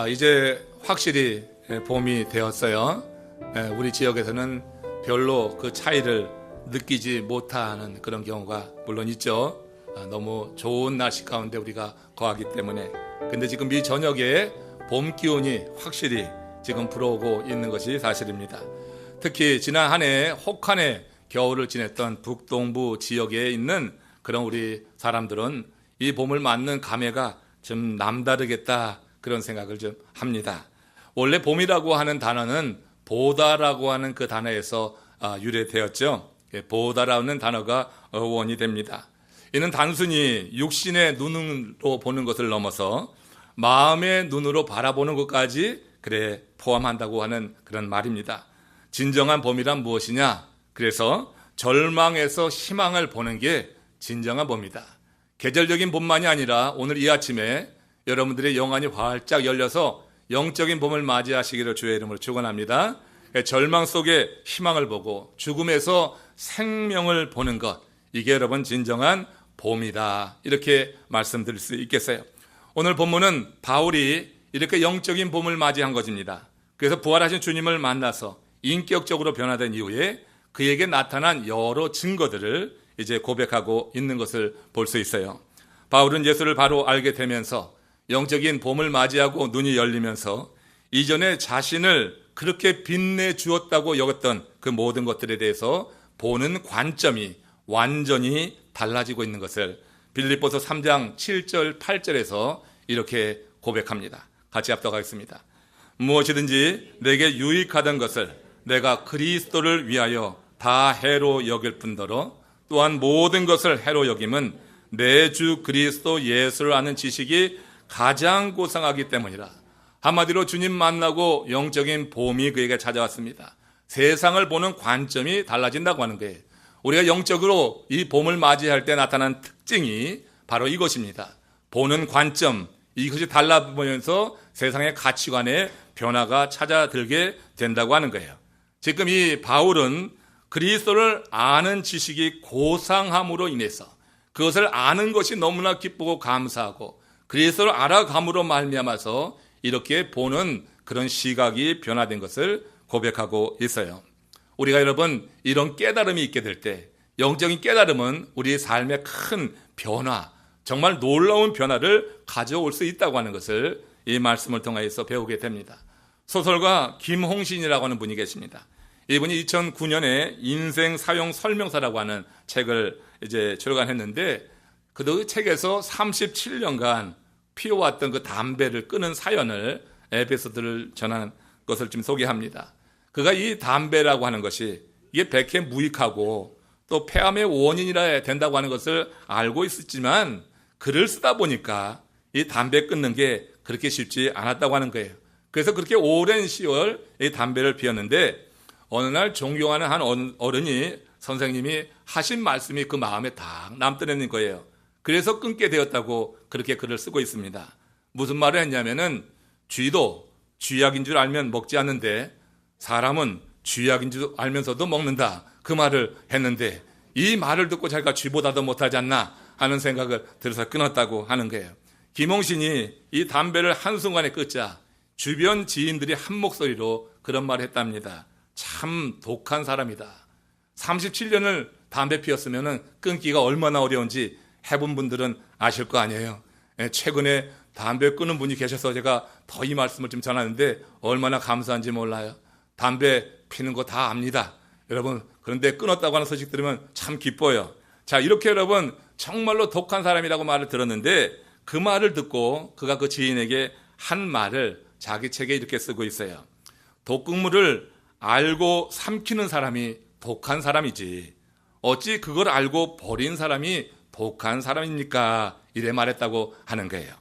이제 확실히 봄이 되었어요. 우리 지역에서는 별로 그 차이를 느끼지 못하는 그런 경우가 물론 있죠. 너무 좋은 날씨 가운데 우리가 거하기 때문에. 근데 지금 이 저녁에 봄 기운이 확실히 지금 불어오고 있는 것이 사실입니다. 특히 지난 한 해 혹한의 겨울을 지냈던 북동부 지역에 있는 그런 우리 사람들은 이 봄을 맞는 감회가 좀 남다르겠다 그런 생각을 좀 합니다. 원래 봄이라고 하는 단어는 보다라고 하는 그 단어에서 유래되었죠. 보다라는 단어가 어원이 됩니다. 이는 단순히 육신의 눈으로 보는 것을 넘어서 마음의 눈으로 바라보는 것까지 포함한다고 하는 그런 말입니다. 진정한 봄이란 무엇이냐? 그래서 절망에서 희망을 보는 게 진정한 봄이다. 계절적인 봄만이 아니라 오늘 이 아침에 여러분들의 영안이 활짝 열려서 영적인 봄을 맞이하시기를 주의 이름으로 축원합니다. 절망 속에 희망을 보고 죽음에서 생명을 보는 것, 이게 여러분 진정한 봄이다, 이렇게 말씀드릴 수 있겠어요. 오늘 본문은 바울이 이렇게 영적인 봄을 맞이한 것입니다. 그래서 부활하신 주님을 만나서 인격적으로 변화된 이후에 그에게 나타난 여러 증거들을 이제 고백하고 있는 것을 볼 수 있어요. 바울은 예수를 바로 알게 되면서 영적인 봄을 맞이하고 눈이 열리면서 이전에 자신을 그렇게 빛내 주었다고 여겼던 그 모든 것들에 대해서 보는 관점이 완전히 달라지고 있는 것을 빌립보서 3장 7절 8절에서 이렇게 고백합니다. 같이 합독하겠습니다. 무엇이든지 내게 유익하던 것을 내가 그리스도를 위하여 다 해로 여길 뿐더러 또한 모든 것을 해로 여김은 내 주 그리스도 예수를 아는 지식이 가장 고상하기 때문이라. 한마디로 주님 만나고 영적인 봄이 그에게 찾아왔습니다. 세상을 보는 관점이 달라진다고 하는 거예요. 우리가 영적으로 이 봄을 맞이할 때 나타난 특징이 바로 이것입니다. 보는 관점, 이것이 달라 보면서 세상의 가치관에 변화가 찾아들게 된다고 하는 거예요. 지금 이 바울은 그리스도를 아는 지식이 고상함으로 인해서 그것을 아는 것이 너무나 기쁘고 감사하고 그리스도를 알아감으로 말미암아서 이렇게 보는 그런 시각이 변화된 것을 고백하고 있어요. 우리가 여러분 이런 깨달음이 있게 될 때, 영적인 깨달음은 우리의 삶에 큰 변화, 정말 놀라운 변화를 가져올 수 있다고 하는 것을 이 말씀을 통해서 배우게 됩니다. 소설가 김홍신이라고 하는 분이 계십니다. 이분이 2009년에 인생 사용 설명서라고 하는 책을 이제 출간했는데 그 책에서 37년간 피워왔던 그 담배를 끊은 사연을 에피소드를 전하는 것을 좀 소개합니다. 그가 이 담배라고 하는 것이 이게 백해무익하고 또 폐암의 원인이라 된다고 하는 것을 알고 있었지만 글을 쓰다 보니까 이 담배 끊는 게 그렇게 쉽지 않았다고 하는 거예요. 그래서 그렇게 오랜 시월 이 담배를 피웠는데 어느 날 존경하는 한 어른이 선생님이 하신 말씀이 그 마음에 딱 남더라는 거예요. 그래서 끊게 되었다고 그렇게 글을 쓰고 있습니다. 무슨 말을 했냐면은 쥐도 쥐약인 줄 알면 먹지 않는데 사람은 쥐약인 줄 알면서도 먹는다, 그 말을 했는데 이 말을 듣고 자기가 쥐보다도 못하지 않나 하는 생각을 들어서 끊었다고 하는 거예요. 김홍신이 이 담배를 한순간에 끊자 주변 지인들이 한 목소리로 그런 말을 했답니다. 참 독한 사람이다. 37년을 담배 피웠으면 끊기가 얼마나 어려운지 해본 분들은 아실 거 아니에요. 최근에 담배 끊는 분이 계셔서 제가 더 이 말씀을 좀 전하는데 얼마나 감사한지 몰라요. 담배 피는 거 다 압니다. 여러분, 그런데 끊었다고 하는 소식 들으면 참 기뻐요. 자, 이렇게 여러분 정말로 독한 사람이라고 말을 들었는데 그 말을 듣고 그가 그 지인에게 한 말을 자기 책에 이렇게 쓰고 있어요. 독극물을 알고 삼키는 사람이 독한 사람이지 어찌 그걸 알고 버린 사람이 독한 사람입니까? 이래 말했다고 하는 거예요.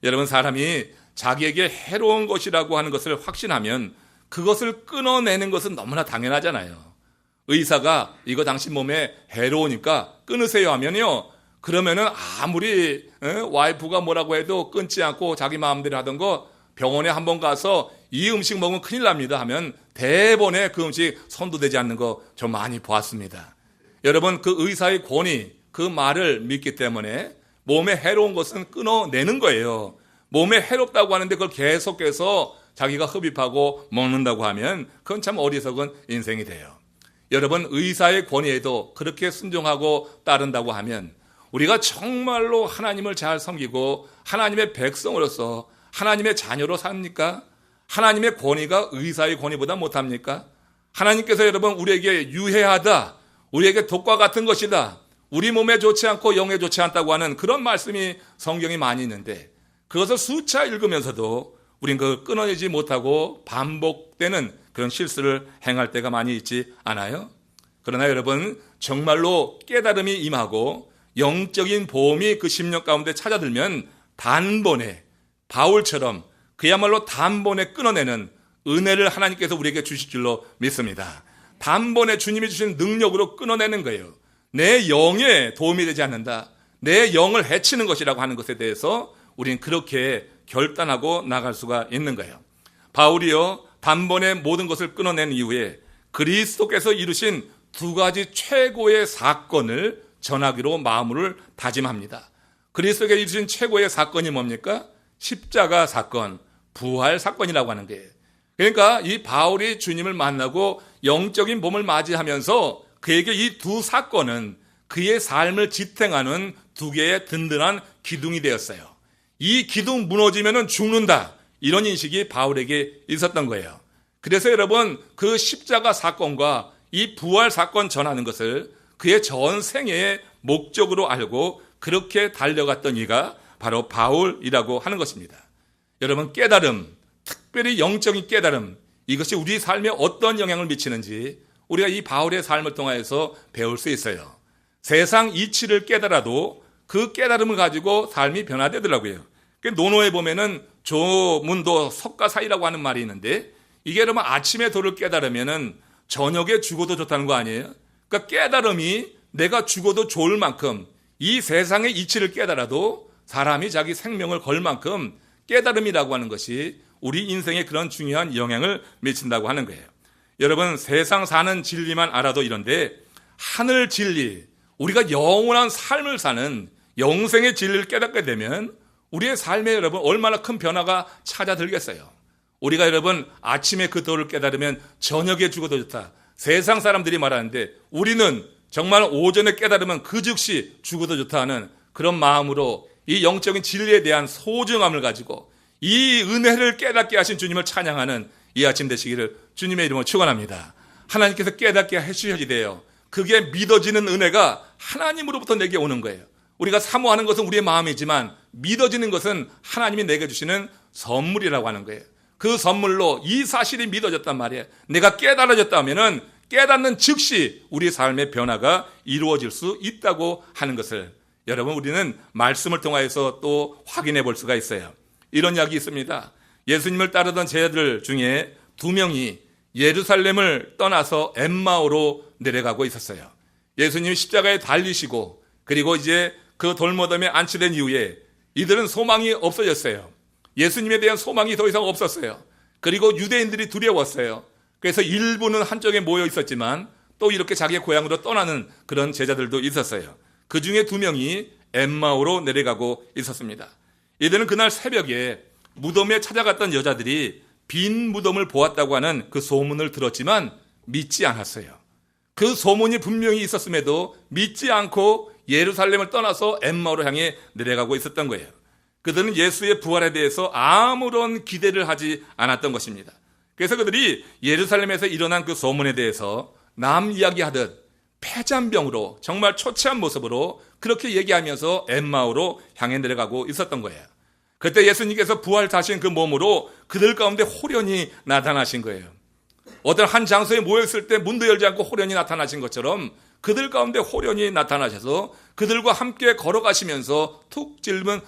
여러분, 사람이 자기에게 해로운 것이라고 하는 것을 확신하면 그것을 끊어내는 것은 너무나 당연하잖아요. 의사가 이거 당신 몸에 해로우니까 끊으세요 하면요, 그러면은 아무리 와이프가 뭐라고 해도 끊지 않고 자기 마음대로 하던 거 병원에 한번 가서 이 음식 먹으면 큰일 납니다 하면 대번에 그 음식 선도되지 않는 거 저 많이 보았습니다. 여러분, 그 의사의 권위, 그 말을 믿기 때문에 몸에 해로운 것은 끊어내는 거예요. 몸에 해롭다고 하는데 그걸 계속해서 자기가 흡입하고 먹는다고 하면 그건 참 어리석은 인생이 돼요. 여러분, 의사의 권위에도 그렇게 순종하고 따른다고 하면 우리가 정말로 하나님을 잘 섬기고 하나님의 백성으로서 하나님의 자녀로 삽니까? 하나님의 권위가 의사의 권위보다 못합니까? 하나님께서 여러분 우리에게 유해하다, 우리에게 독과 같은 것이다, 우리 몸에 좋지 않고 영에 좋지 않다고 하는 그런 말씀이 성경에 많이 있는데 그것을 수차 읽으면서도 우린 그걸 끊어내지 못하고 반복되는 그런 실수를 행할 때가 많이 있지 않아요? 그러나 여러분, 정말로 깨달음이 임하고 영적인 보험이 그 심령 가운데 찾아들면 단번에 바울처럼 그야말로 단번에 끊어내는 은혜를 하나님께서 우리에게 주실 줄로 믿습니다. 단번에 주님이 주신 능력으로 끊어내는 거예요. 내 영에 도움이 되지 않는다, 내 영을 해치는 것이라고 하는 것에 대해서 우리는 그렇게 결단하고 나갈 수가 있는 거예요. 바울이요, 단번에 모든 것을 끊어낸 이후에 그리스도께서 이루신 두 가지 최고의 사건을 전하기로 마음을 다짐합니다. 그리스도께서 이루신 최고의 사건이 뭡니까? 십자가 사건, 부활 사건이라고 하는 거예요. 그러니까 이 바울이 주님을 만나고 영적인 봄을 맞이하면서 그에게 이 두 사건은 그의 삶을 지탱하는 두 개의 든든한 기둥이 되었어요. 이 기둥 무너지면 죽는다, 이런 인식이 바울에게 있었던 거예요. 그래서 여러분, 그 십자가 사건과 이 부활 사건 전하는 것을 그의 전생애의 목적으로 알고 그렇게 달려갔던 이가 바로 바울이라고 하는 것입니다. 여러분, 깨달음, 특별히 영적인 깨달음, 이것이 우리 삶에 어떤 영향을 미치는지 우리가 이 바울의 삶을 통해서 배울 수 있어요. 세상 이치를 깨달아도 그 깨달음을 가지고 삶이 변화되더라고요. 논어에 보면은 조문도 석가 사이라고 하는 말이 있는데, 이게 여러분 아침에 도를 깨달으면은 저녁에 죽어도 좋다는 거 아니에요? 그러니까 깨달음이 내가 죽어도 좋을 만큼, 이 세상의 이치를 깨달아도 사람이 자기 생명을 걸 만큼 깨달음이라고 하는 것이 우리 인생에 그런 중요한 영향을 미친다고 하는 거예요. 여러분, 세상 사는 진리만 알아도 이런데 하늘 진리, 우리가 영원한 삶을 사는 영생의 진리를 깨닫게 되면 우리의 삶에 여러분 얼마나 큰 변화가 찾아들겠어요. 우리가 여러분 아침에 그 도를 깨달으면 저녁에 죽어도 좋다, 세상 사람들이 말하는데 우리는 정말 오전에 깨달으면 그 즉시 죽어도 좋다 하는 그런 마음으로 이 영적인 진리에 대한 소중함을 가지고 이 은혜를 깨닫게 하신 주님을 찬양하는 이 아침 되시기를 주님의 이름으로 축원합니다. 하나님께서 깨닫게 해주셔야 돼요. 그게 믿어지는 은혜가 하나님으로부터 내게 오는 거예요. 우리가 사모하는 것은 우리의 마음이지만 믿어지는 것은 하나님이 내게 주시는 선물이라고 하는 거예요. 그 선물로 이 사실이 믿어졌단 말이에요. 내가 깨달아졌다면은 깨닫는 즉시 우리 삶의 변화가 이루어질 수 있다고 하는 것을 여러분 우리는 말씀을 통해서 또 확인해 볼 수가 있어요. 이런 이야기 있습니다. 예수님을 따르던 제자들 중에 두 명이 예루살렘을 떠나서 엠마오로 내려가고 있었어요. 예수님이 십자가에 달리시고 그리고 이제 그 돌무덤에 안치된 이후에 이들은 소망이 없어졌어요. 예수님에 대한 소망이 더 이상 없었어요. 그리고 유대인들이 두려웠어요. 그래서 일부는 한쪽에 모여 있었지만 또 이렇게 자기의 고향으로 떠나는 그런 제자들도 있었어요. 그 중에 두 명이 엠마오로 내려가고 있었습니다. 이들은 그날 새벽에 무덤에 찾아갔던 여자들이 빈 무덤을 보았다고 하는 그 소문을 들었지만 믿지 않았어요. 그 소문이 분명히 있었음에도 믿지 않고 예루살렘을 떠나서 엠마오로 향해 내려가고 있었던 거예요. 그들은 예수의 부활에 대해서 아무런 기대를 하지 않았던 것입니다. 그래서 그들이 예루살렘에서 일어난 그 소문에 대해서 남 이야기하듯 폐잔병으로 정말 초췌한 모습으로 그렇게 얘기하면서 엠마오로 향해 내려가고 있었던 거예요. 그때 예수님께서 부활하신 그 몸으로 그들 가운데 호련히 나타나신 거예요. 어떤 한 장소에 모였을 때 문도 열지 않고 호련히 나타나신 것처럼 그들 가운데 호련히 나타나셔서 그들과 함께 걸어가시면서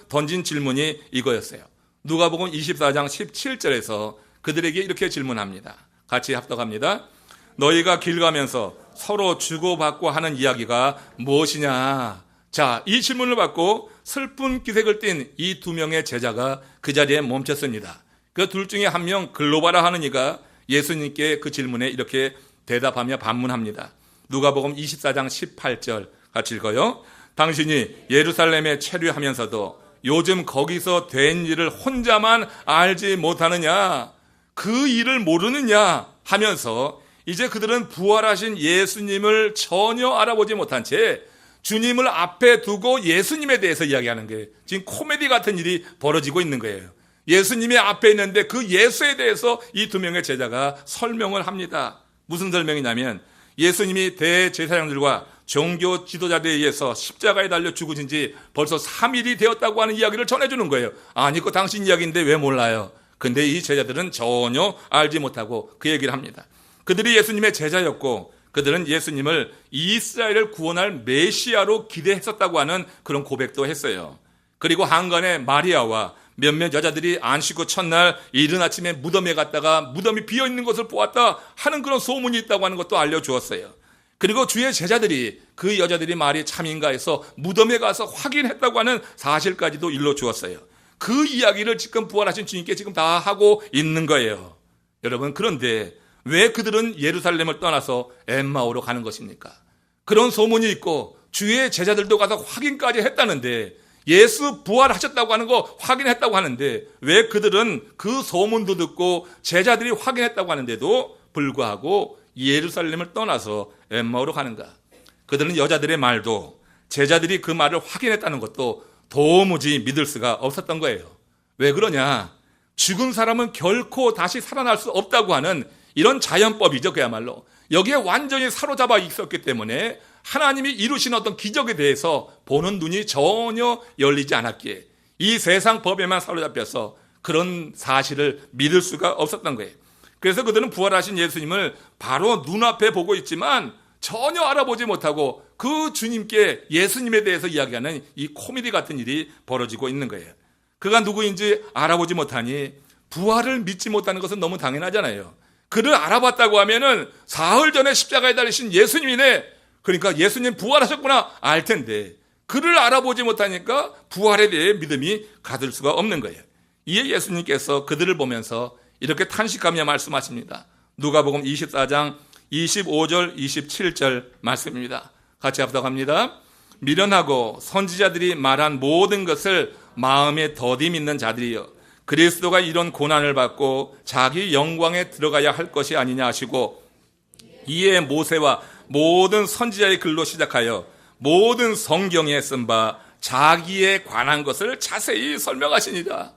던진 질문이 이거였어요. 누가복음 24장 17절에서 그들에게 이렇게 질문합니다. 같이 합독합니다. 너희가 길 가면서 서로 주고받고 하는 이야기가 무엇이냐? 자, 이 질문을 받고 슬픈 기색을 띤 이 두 명의 제자가 그 자리에 멈췄습니다. 그 둘 중에 한 명 글로바라 하는 이가 예수님께 그 질문에 이렇게 대답하며 반문합니다. 누가복음 24장 18절 같이 읽어요. 당신이 예루살렘에 체류하면서도 요즘 거기서 된 일을 혼자만 알지 못하느냐, 그 일을 모르느냐 하면서 이제 그들은 부활하신 예수님을 전혀 알아보지 못한 채 주님을 앞에 두고 예수님에 대해서 이야기하는 거예요. 지금 코미디 같은 일이 벌어지고 있는 거예요. 예수님이 앞에 있는데 그 예수에 대해서 이 두 명의 제자가 설명을 합니다. 무슨 설명이냐면 예수님이 대제사장들과 종교 지도자들에 의해서 십자가에 달려 죽으신 지 벌써 3일이 되었다고 하는 이야기를 전해주는 거예요. 아니, 그 당신 이야기인데 왜 몰라요? 근데 이 제자들은 전혀 알지 못하고 그 얘기를 합니다. 그들이 예수님의 제자였고 그들은 예수님을 이스라엘을 구원할 메시아로 기대했었다고 하는 그런 고백도 했어요. 그리고 한간에 마리아와 몇몇 여자들이 안식 후 첫날 이른 아침에 무덤에 갔다가 무덤이 비어있는 것을 보았다 하는 그런 소문이 있다고 하는 것도 알려주었어요. 그리고 주의 제자들이 그 여자들이 말이 참인가 해서 무덤에 가서 확인했다고 하는 사실까지도 일러주었어요. 그 이야기를 지금 부활하신 주님께 지금 다 하고 있는 거예요. 여러분, 그런데 왜 그들은 예루살렘을 떠나서 엠마오로 가는 것입니까? 그런 소문이 있고 주의 제자들도 가서 확인까지 했다는데, 예수 부활하셨다고 하는 거 확인했다고 하는데 왜 그들은 그 소문도 듣고 제자들이 확인했다고 하는데도 불구하고 예루살렘을 떠나서 엠마오로 가는가? 그들은 여자들의 말도 제자들이 그 말을 확인했다는 것도 도무지 믿을 수가 없었던 거예요. 왜 그러냐? 죽은 사람은 결코 다시 살아날 수 없다고 하는 이런 자연법이죠, 그야말로. 여기에 완전히 사로잡아 있었기 때문에 하나님이 이루신 어떤 기적에 대해서 보는 눈이 전혀 열리지 않았기에 이 세상 법에만 사로잡혀서 그런 사실을 믿을 수가 없었던 거예요. 그래서 그들은 부활하신 예수님을 바로 눈앞에 보고 있지만 전혀 알아보지 못하고 그 주님께 예수님에 대해서 이야기하는 이 코미디 같은 일이 벌어지고 있는 거예요. 그가 누구인지 알아보지 못하니 부활을 믿지 못하는 것은 너무 당연하잖아요. 그를 알아봤다고 하면은 사흘 전에 십자가에 달리신 예수님이네, 그러니까 예수님 부활하셨구나 알 텐데 그를 알아보지 못하니까 부활에 대해 믿음이 가질 수가 없는 거예요. 이에 예수님께서 그들을 보면서 이렇게 탄식하며 말씀하십니다. 누가복음 24장 25절 27절 말씀입니다. 같이 합독합니다. 미련하고 선지자들이 말한 모든 것을 마음에 더디 믿는 자들이여, 그리스도가 이런 고난을 받고 자기 영광에 들어가야 할 것이 아니냐 하시고, 이에 모세와 모든 선지자의 글로 시작하여 모든 성경에 쓴 바 자기에 관한 것을 자세히 설명하시니라.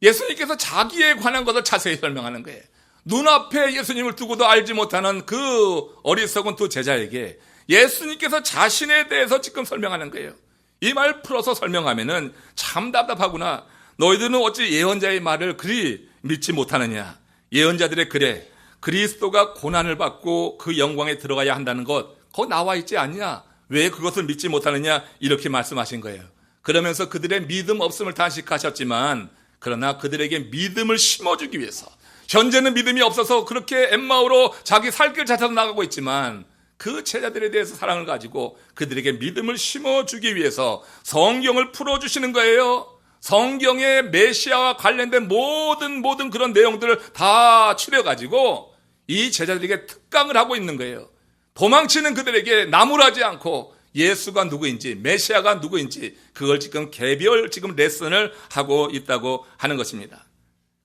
예수님께서 자기에 관한 것을 자세히 설명하는 거예요. 눈앞에 예수님을 두고도 알지 못하는 그 어리석은 두 제자에게 예수님께서 자신에 대해서 지금 설명하는 거예요. 이 말 풀어서 설명하면은 참 답답하구나. 너희들은 어찌 예언자의 말을 그리 믿지 못하느냐. 예언자들의 글에 그리스도가 고난을 받고 그 영광에 들어가야 한다는 것, 그거 나와 있지 않냐? 왜 그것을 믿지 못하느냐? 이렇게 말씀하신 거예요. 그러면서 그들의 믿음 없음을 탄식하셨지만, 그러나 그들에게 믿음을 심어주기 위해서, 현재는 믿음이 없어서 그렇게 엠마오로 자기 살 길 찾아서 나가고 있지만 그 제자들에 대해서 사랑을 가지고 그들에게 믿음을 심어주기 위해서 성경을 풀어주시는 거예요. 성경의 메시아와 관련된 모든 그런 내용들을 다 추려가지고 이 제자들에게 특강을 하고 있는 거예요. 도망치는 그들에게 나무라지 않고 예수가 누구인지, 메시아가 누구인지 그걸 지금 개별 레슨을 하고 있다고 하는 것입니다.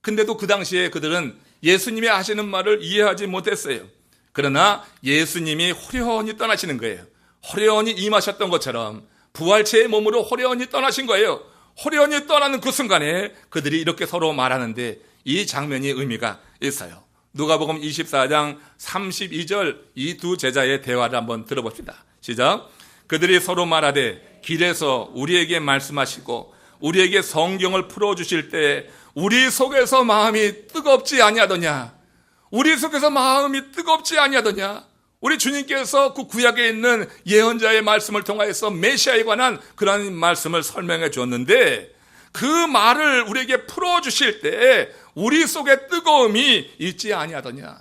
근데도 그 당시에 그들은 예수님이 하시는 말을 이해하지 못했어요. 그러나 예수님이 호련히 떠나시는 거예요. 호련히 임하셨던 것처럼 부활체의 몸으로 호련히 떠나신 거예요. 호련히 떠나는 그 순간에 그들이 이렇게 서로 말하는데 이 장면이 의미가 있어요. 누가복음 24장 32절 이 두 제자의 대화를 한번 들어봅시다. 시작. 그들이 서로 말하되 길에서 우리에게 말씀하시고 우리에게 성경을 풀어주실 때 우리 속에서 마음이 뜨겁지 아니하더냐. 우리 속에서 마음이 뜨겁지 아니하더냐. 우리 주님께서 그 구약에 있는 예언자의 말씀을 통하여서 메시아에 관한 그런 말씀을 설명해 주었는데 그 말을 우리에게 풀어주실 때 우리 속에 뜨거움이 있지 아니하더냐.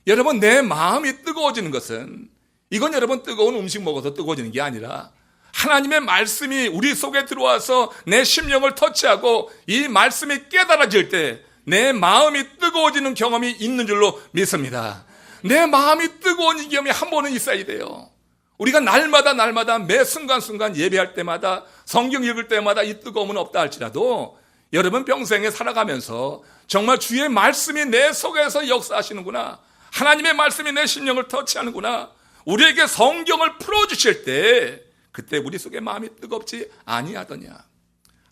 여러분, 내 마음이 뜨거워지는 것은 이건 여러분 뜨거운 음식 먹어서 뜨거워지는 게 아니라 하나님의 말씀이 우리 속에 들어와서 내 심령을 터치하고 이 말씀이 깨달아질 때 내 마음이 뜨거워지는 경험이 있는 줄로 믿습니다. 내 마음이 뜨거운 이 경험이 한 번은 있어야 돼요. 우리가 날마다 매 순간순간 예배할 때마다 성경 읽을 때마다 이 뜨거움은 없다 할지라도 여러분 평생에 살아가면서 정말 주의 말씀이 내 속에서 역사하시는구나, 하나님의 말씀이 내 심령을 터치하는구나, 우리에게 성경을 풀어주실 때 그때 우리 속에 마음이 뜨겁지 아니하더냐.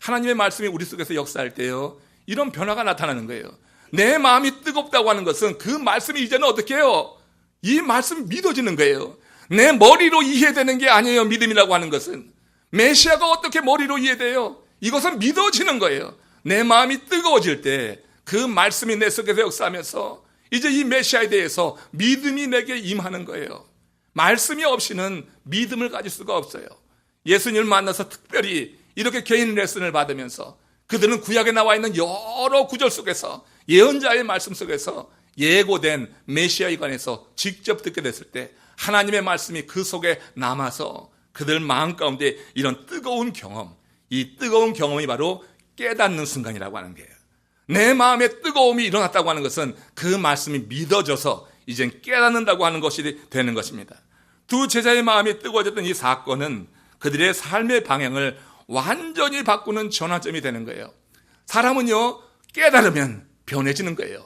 하나님의 말씀이 우리 속에서 역사할 때요, 이런 변화가 나타나는 거예요. 내 마음이 뜨겁다고 하는 것은 그 말씀이 이제는 어떻게 해요? 이 말씀이 믿어지는 거예요. 내 머리로 이해되는 게 아니에요. 믿음이라고 하는 것은 메시아가 어떻게 머리로 이해돼요? 이것은 믿어지는 거예요. 내 마음이 뜨거워질 때 그 말씀이 내 속에서 역사하면서 이제 이 메시아에 대해서 믿음이 내게 임하는 거예요. 말씀이 없이는 믿음을 가질 수가 없어요. 예수님을 만나서 특별히 이렇게 개인 레슨을 받으면서 그들은 구약에 나와 있는 여러 구절 속에서 예언자의 말씀 속에서 예고된 메시아에 관해서 직접 듣게 됐을 때 하나님의 말씀이 그 속에 남아서 그들 마음 가운데 이런 뜨거운 경험, 이 뜨거운 경험이 바로 깨닫는 순간이라고 하는 거예요. 내 마음에 뜨거움이 일어났다고 하는 것은 그 말씀이 믿어져서 이젠 깨닫는다고 하는 것이 되는 것입니다. 두 제자의 마음이 뜨거워졌던 이 사건은 그들의 삶의 방향을 완전히 바꾸는 전환점이 되는 거예요. 사람은요, 깨달으면 변해지는 거예요.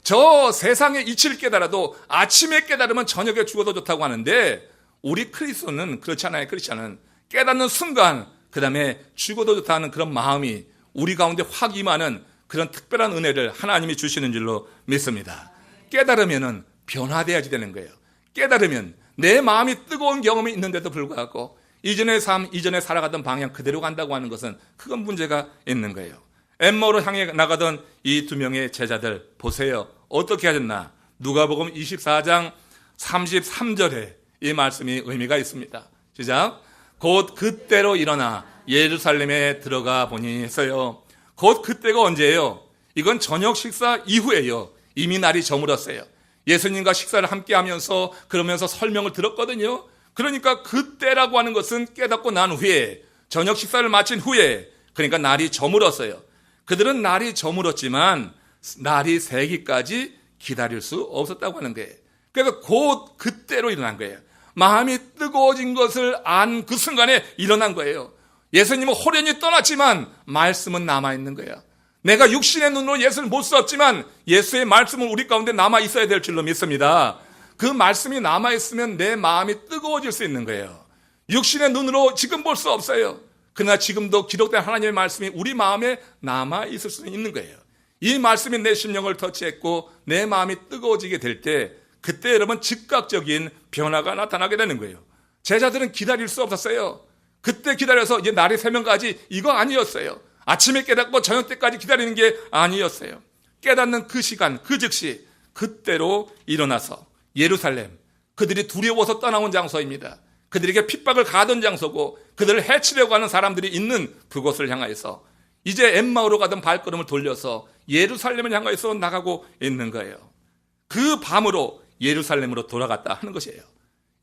저 세상의 이치를 깨달아도 아침에 깨달으면 저녁에 죽어도 좋다고 하는데 우리 크리스천은 그렇지 않아요. 크리스천은 깨닫는 순간 그 다음에 죽어도 좋다는 그런 마음이 우리 가운데 확 임하는 그런 특별한 은혜를 하나님이 주시는 줄로 믿습니다. 깨달으면 변화돼야지 되는 거예요. 깨달으면 내 마음이 뜨거운 경험이 있는데도 불구하고 이전의 삶, 이전에 살아가던 방향 그대로 간다고 하는 것은 그건 문제가 있는 거예요. 엠마오로 향해 나가던 이 두 명의 제자들 보세요. 어떻게 하셨나? 누가복음 24장 33절에 이 말씀이 의미가 있습니다. 시작. 곧 그때로 일어나 예루살렘에 들어가 보니 했어요. 곧 그때가 언제예요? 이건 저녁 식사 이후예요. 이미 날이 저물었어요. 예수님과 식사를 함께 하면서 그러면서 설명을 들었거든요. 그러니까 그때라고 하는 것은 깨닫고 난 후에, 저녁 식사를 마친 후에, 그러니까 날이 저물었어요. 그들은 날이 저물었지만 날이 새기까지 기다릴 수 없었다고 하는 거예요. 그래서 곧 그때로 일어난 거예요. 마음이 뜨거워진 것을 안 그 순간에 일어난 거예요. 예수님은 호련히 떠났지만 말씀은 남아있는 거예요. 내가 육신의 눈으로 예수를 볼 수 없지만 예수의 말씀은 우리 가운데 남아있어야 될 줄로 믿습니다. 그 말씀이 남아있으면 내 마음이 뜨거워질 수 있는 거예요. 육신의 눈으로 지금 볼 수 없어요. 그러나 지금도 기록된 하나님의 말씀이 우리 마음에 남아있을 수 있는 거예요. 이 말씀이 내 심령을 터치했고 내 마음이 뜨거워지게 될 때 그때 여러분 즉각적인 변화가 나타나게 되는 거예요. 제자들은 기다릴 수 없었어요. 그때 기다려서 이제 날이 새면까지 이거 아니었어요. 아침에 깨닫고 저녁 때까지 기다리는 게 아니었어요. 깨닫는 그 시간, 그 즉시 그때로 일어나서 예루살렘, 그들이 두려워서 떠나온 장소입니다. 그들에게 핍박을 가하던 장소고 그들을 해치려고 하는 사람들이 있는 그곳을 향하여서 이제 엠마오로 가던 발걸음을 돌려서 예루살렘을 향하여서 나가고 있는 거예요. 그 밤으로 예루살렘으로 돌아갔다 하는 것이에요.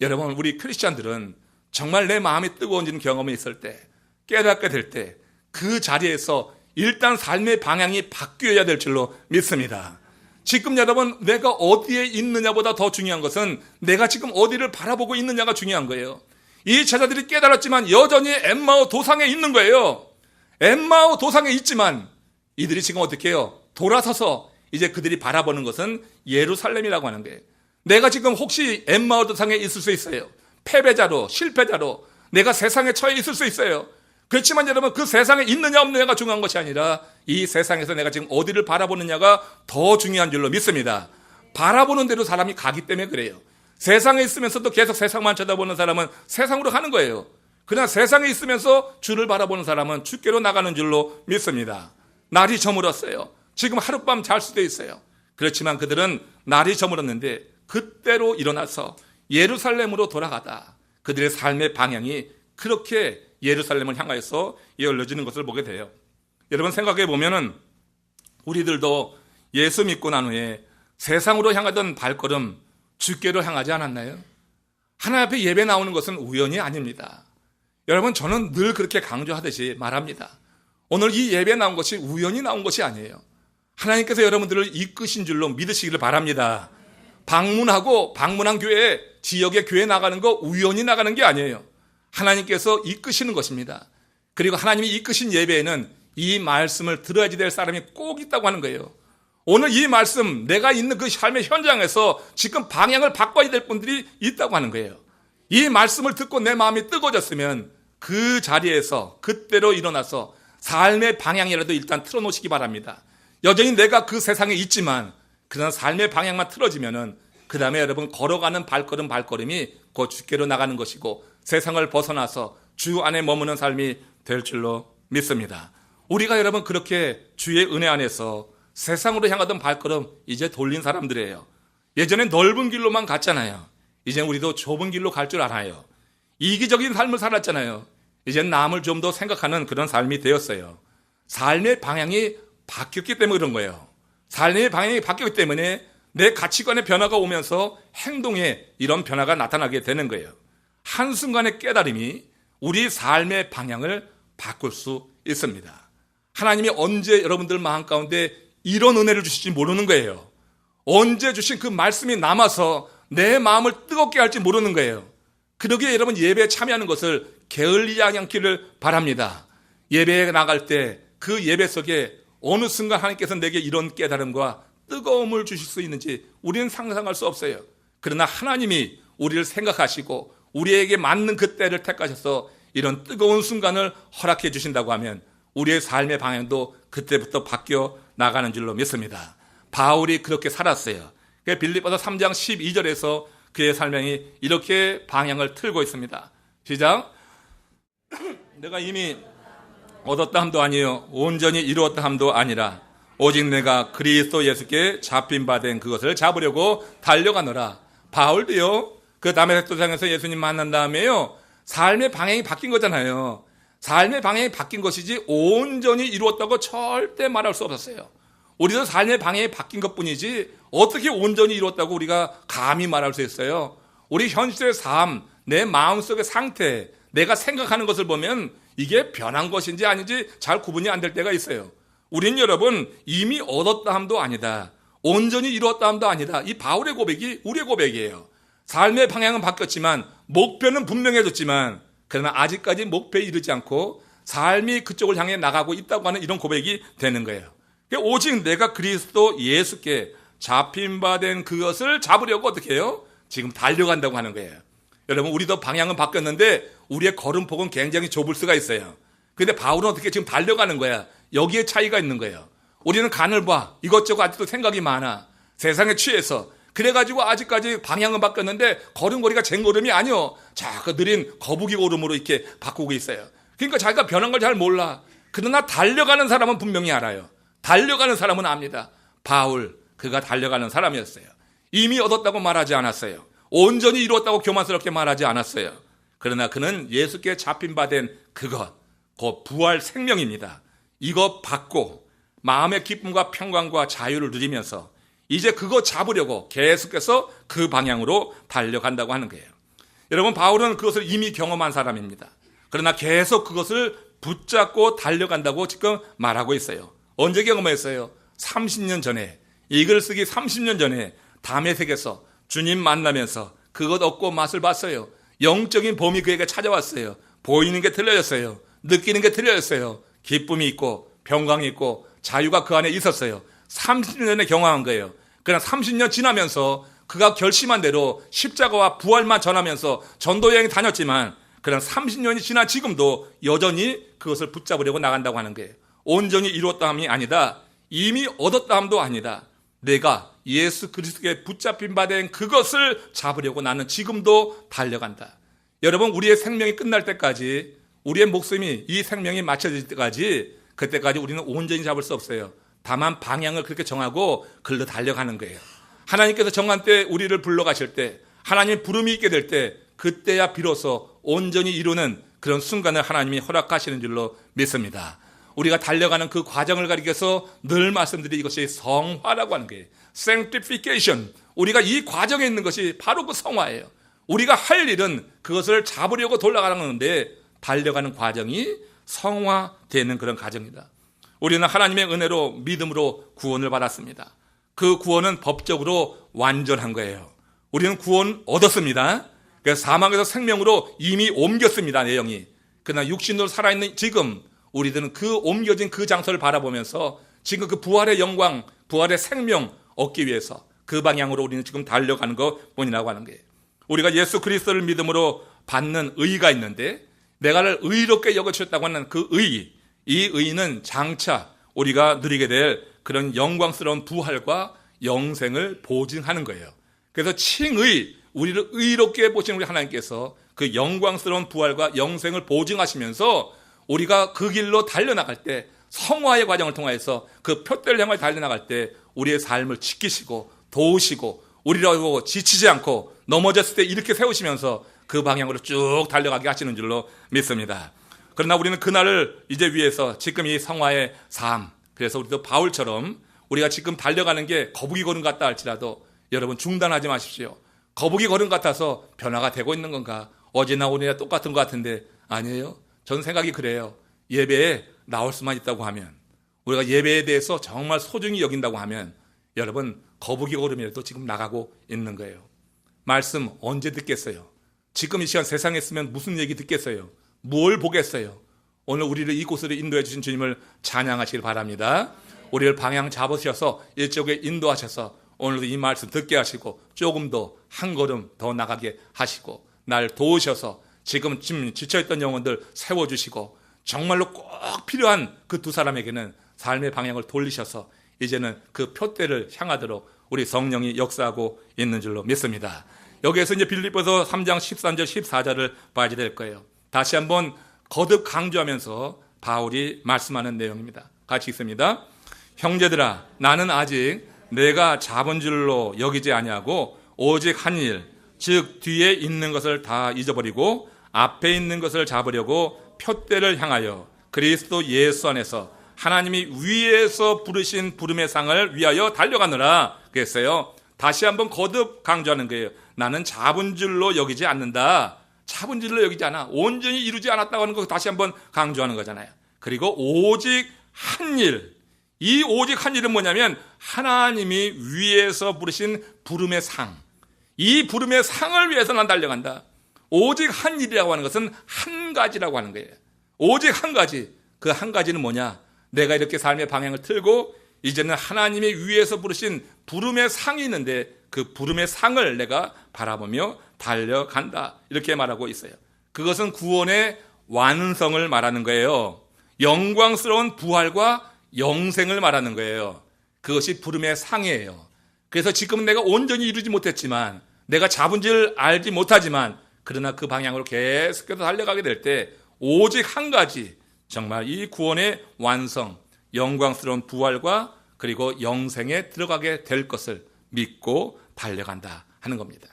여러분, 우리 크리스찬들은 정말 내 마음이 뜨거워지는 경험이 있을 때, 깨닫게 될 때 그 자리에서 일단 삶의 방향이 바뀌어야 될 줄로 믿습니다. 지금 여러분, 내가 어디에 있느냐보다 더 중요한 것은 내가 지금 어디를 바라보고 있느냐가 중요한 거예요. 이 제자들이 깨달았지만 여전히 엠마오 도상에 있는 거예요. 엠마오 도상에 있지만 이들이 지금 어떻게 해요? 돌아서서 이제 그들이 바라보는 것은 예루살렘이라고 하는 거예요. 내가 지금 혹시 엠마오 도상에 있을 수 있어요. 패배자로, 실패자로 내가 세상에 처해 있을 수 있어요. 그렇지만 여러분, 그 세상에 있느냐 없느냐가 중요한 것이 아니라 이 세상에서 내가 지금 어디를 바라보느냐가 더 중요한 줄로 믿습니다. 바라보는 대로 사람이 가기 때문에 그래요. 세상에 있으면서도 계속 세상만 쳐다보는 사람은 세상으로 가는 거예요. 그러나 세상에 있으면서 주를 바라보는 사람은 주께로 나가는 줄로 믿습니다. 날이 저물었어요. 지금 하룻밤 잘 수도 있어요. 그렇지만 그들은 날이 저물었는데 그때로 일어나서 예루살렘으로 돌아가다 그들의 삶의 방향이 그렇게 예루살렘을 향하여서 열려지는 것을 보게 돼요. 여러분, 생각해 보면은 우리들도 예수 믿고 난 후에 세상으로 향하던 발걸음 주께로 향하지 않았나요? 하나님 앞에 예배 나오는 것은 우연이 아닙니다. 여러분, 저는 늘 그렇게 강조하듯이 말합니다. 오늘 이 예배 나온 것이 우연히 나온 것이 아니에요. 하나님께서 여러분들을 이끄신 줄로 믿으시기를 바랍니다. 방문한 교회에 지역의 교회 나가는 거 우연히 나가는 게 아니에요. 하나님께서 이끄시는 것입니다. 그리고 하나님이 이끄신 예배에는 이 말씀을 들어야지 될 사람이 꼭 있다고 하는 거예요. 오늘 이 말씀, 내가 있는 그 삶의 현장에서 지금 방향을 바꿔야 될 분들이 있다고 하는 거예요. 이 말씀을 듣고 내 마음이 뜨거워졌으면 그 자리에서 그때로 일어나서 삶의 방향이라도 일단 틀어놓으시기 바랍니다. 여전히 내가 그 세상에 있지만 그런 삶의 방향만 틀어지면은 그 다음에 여러분 걸어가는 발걸음이 곧 주께로 나가는 것이고 세상을 벗어나서 주 안에 머무는 삶이 될 줄로 믿습니다. 우리가 여러분 그렇게 주의 은혜 안에서 세상으로 향하던 발걸음 이제 돌린 사람들이에요. 예전에 넓은 길로만 갔잖아요. 이제 우리도 좁은 길로 갈 줄 알아요. 이기적인 삶을 살았잖아요. 이제 남을 좀 더 생각하는 그런 삶이 되었어요. 삶의 방향이 바뀌었기 때문에 그런 거예요. 삶의 방향이 바뀌었기 때문에 내 가치관의 변화가 오면서 행동에 이런 변화가 나타나게 되는 거예요. 한순간의 깨달음이 우리 삶의 방향을 바꿀 수 있습니다. 하나님이 언제 여러분들 마음 가운데 이런 은혜를 주실지 모르는 거예요. 언제 주신 그 말씀이 남아서 내 마음을 뜨겁게 할지 모르는 거예요. 그러기에 여러분 예배에 참여하는 것을 게을리지 않기를 바랍니다. 예배에 나갈 때 그 예배 속에 어느 순간 하나님께서 내게 이런 깨달음과 뜨거움을 주실 수 있는지 우리는 상상할 수 없어요. 그러나 하나님이 우리를 생각하시고 우리에게 맞는 그 때를 택하셔서 이런 뜨거운 순간을 허락해 주신다고 하면 우리의 삶의 방향도 그때부터 바뀌어 나가는 줄로 믿습니다. 바울이 그렇게 살았어요. 빌립보서 3장 12절에서 그의 삶이 이렇게 방향을 틀고 있습니다. 시작. 내가 이미 얻었다 함도 아니요 온전히 이루었다 함도 아니라 오직 내가 그리스도 예수께 잡힌 바 된 그것을 잡으려고 달려가노라. 바울도요, 그 다메섹 도상에서 예수님 만난 다음에요, 삶의 방향이 바뀐 거잖아요. 삶의 방향이 바뀐 것이지 온전히 이루었다고 절대 말할 수 없었어요. 우리도 삶의 방향이 바뀐 것뿐이지 어떻게 온전히 이루었다고 우리가 감히 말할 수 있어요. 우리 현실의 삶, 내 마음속의 상태, 내가 생각하는 것을 보면 이게 변한 것인지 아닌지 잘 구분이 안 될 때가 있어요. 우린 여러분 이미 얻었다 함도 아니다, 온전히 이루었다 함도 아니다. 이 바울의 고백이 우리의 고백이에요. 삶의 방향은 바뀌었지만 목표는 분명해졌지만 그러나 아직까지 목표에 이르지 않고 삶이 그쪽을 향해 나가고 있다고 하는 이런 고백이 되는 거예요. 오직 내가 그리스도 예수께 잡힌 바 된 그것을 잡으려고 어떻게 해요? 지금 달려간다고 하는 거예요. 여러분 우리도 방향은 바뀌었는데 우리의 걸음폭은 굉장히 좁을 수가 있어요. 그런데 바울은 어떻게 지금 달려가는 거야? 여기에 차이가 있는 거예요. 우리는 간을 봐. 이것저것 아직도 생각이 많아. 세상에 취해서. 그래가지고 아직까지 방향은 바뀌었는데 걸음걸이가 쟁걸음이 아니요. 자, 그 느린 거북이 걸음으로 이렇게 바꾸고 있어요. 그러니까 자기가 변한 걸 잘 몰라. 그러나 달려가는 사람은 분명히 알아요. 달려가는 사람은 압니다. 바울, 그가 달려가는 사람이었어요. 이미 얻었다고 말하지 않았어요. 온전히 이루었다고 교만스럽게 말하지 않았어요. 그러나 그는 예수께 잡힌 바 된 그것, 그 부활 생명입니다. 이거 받고 마음의 기쁨과 평강과 자유를 누리면서 이제 그거 잡으려고 계속해서 그 방향으로 달려간다고 하는 거예요. 여러분 바울은 그것을 이미 경험한 사람입니다. 그러나 계속 그것을 붙잡고 달려간다고 지금 말하고 있어요. 언제 경험했어요? 30년 전에, 이 글 쓰기 30년 전에 다메섹에서 주님 만나면서 그것 얻고 맛을 봤어요. 영적인 봄이 그에게 찾아왔어요. 보이는 게 틀려졌어요. 느끼는 게 틀려졌어요. 기쁨이 있고 평강이 있고 자유가 그 안에 있었어요. 30년 전에 경험한 거예요. 그러나 30년 지나면서 그가 결심한 대로 십자가와 부활만 전하면서 전도 여행 다녔지만 그러나 30년이 지난 지금도 여전히 그것을 붙잡으려고 나간다고 하는 거예요. 온전히 이루었다 함이 아니다. 이미 얻었다 함도 아니다. 내가 예수 그리스도께 붙잡힌 바 된 그것을 잡으려고 나는 지금도 달려간다. 여러분 우리의 생명이 끝날 때까지, 우리의 목숨이 이 생명이 맞춰질 때까지, 그때까지 우리는 온전히 잡을 수 없어요. 다만 방향을 그렇게 정하고 글로 달려가는 거예요. 하나님께서 정한 때 우리를 불러가실 때, 하나님의 부름이 있게 될 때, 그때야 비로소 온전히 이루는 그런 순간을 하나님이 허락하시는 줄로 믿습니다. 우리가 달려가는 그 과정을 가리켜서 늘 말씀드린 이것이 성화라고 하는 거예요. Sanctification. 우리가 이 과정에 있는 것이 바로 그 성화예요. 우리가 할 일은 그것을 잡으려고 돌아가는 건데 달려가는 과정이 성화되는 그런 과정이다. 우리는 하나님의 은혜로 믿음으로 구원을 받았습니다. 그 구원은 법적으로 완전한 거예요. 우리는 구원 얻었습니다. 그래서 사망에서 생명으로 이미 옮겼습니다, 내용이. 그러나 육신으로 살아있는 지금 우리들은 그 옮겨진 그 장소를 바라보면서 지금 그 부활의 영광, 부활의 생명 얻기 위해서 그 방향으로 우리는 지금 달려가는 것뿐이라고 하는 거예요. 우리가 예수 그리스도를 믿음으로 받는 의의가 있는데, 내가를 의롭게 여겨주셨다고 하는 그 의의, 이 의의는 장차 우리가 누리게 될 그런 영광스러운 부활과 영생을 보증하는 거예요. 그래서 칭의, 우리를 의롭게 보시는 우리 하나님께서 그 영광스러운 부활과 영생을 보증하시면서 우리가 그 길로 달려나갈 때, 성화의 과정을 통해서 그 표대를 향해 달려나갈 때 우리의 삶을 지키시고 도우시고 우리라고 지치지 않고 넘어졌을 때 이렇게 세우시면서 그 방향으로 쭉 달려가게 하시는 줄로 믿습니다. 그러나 우리는 그날을 이제 위해서 지금 이 성화의 삶, 그래서 우리도 바울처럼 우리가 지금 달려가는 게 거북이 걸음 같다 할지라도 여러분 중단하지 마십시오. 거북이 걸음 같아서 변화가 되고 있는 건가? 어제나 오늘이나 똑같은 것 같은데 아니에요. 저는 생각이 그래요. 예배에 나올 수만 있다고 하면, 우리가 예배에 대해서 정말 소중히 여긴다고 하면 여러분 거북이 걸음이라도 지금 나가고 있는 거예요. 말씀 언제 듣겠어요? 지금 이 시간 세상에 있으면 무슨 얘기 듣겠어요? 뭘 보겠어요? 오늘 우리를 이곳으로 인도해 주신 주님을 찬양하시길 바랍니다. 우리를 방향 잡으셔서 이쪽에 인도하셔서 오늘도 이 말씀 듣게 하시고 조금 더 한 걸음 더 나가게 하시고 날 도우셔서 지금 지쳐있던 영혼들 세워주시고 정말로 꼭 필요한 그 두 사람에게는 삶의 방향을 돌리셔서 이제는 그 표대를 향하도록 우리 성령이 역사하고 있는 줄로 믿습니다. 여기에서 이제 빌립보서 3장 13절 14절을 봐야 될 거예요. 다시 한번 거듭 강조하면서 바울이 말씀하는 내용입니다. 같이 읽습니다. 형제들아, 나는 아직 내가 잡은 줄로 여기지 아니하고 오직 한 일, 즉 뒤에 있는 것을 다 잊어버리고 앞에 있는 것을 잡으려고 표대를 향하여 그리스도 예수 안에서 하나님이 위에서 부르신 부름의 상을 위하여 달려가느라 그랬어요. 다시 한번 거듭 강조하는 거예요. 나는 잡은 줄로 여기지 않는다. 잡은 줄로 여기지 않아. 온전히 이루지 않았다고 하는 거 다시 한번 강조하는 거잖아요. 그리고 오직 한 일. 이 오직 한 일은 뭐냐면 하나님이 위에서 부르신 부름의 상. 이 부름의 상을 위해서 난 달려간다. 오직 한 일이라고 하는 것은 한 가지라고 하는 거예요. 오직 한 가지. 그 한 가지는 뭐냐? 내가 이렇게 삶의 방향을 틀고 이제는 하나님이 위에서 부르신 부름의 상이 있는데 그 부름의 상을 내가 바라보며 달려간다. 이렇게 말하고 있어요. 그것은 구원의 완성을 말하는 거예요. 영광스러운 부활과 영생을 말하는 거예요. 그것이 부름의 상이에요. 그래서 지금 내가 온전히 이루지 못했지만, 내가 잡은 줄 알지 못하지만, 그러나 그 방향으로 계속해서 달려가게 될 때 오직 한 가지, 정말 이 구원의 완성, 영광스러운 부활과 그리고 영생에 들어가게 될 것을 믿고 달려간다 하는 겁니다.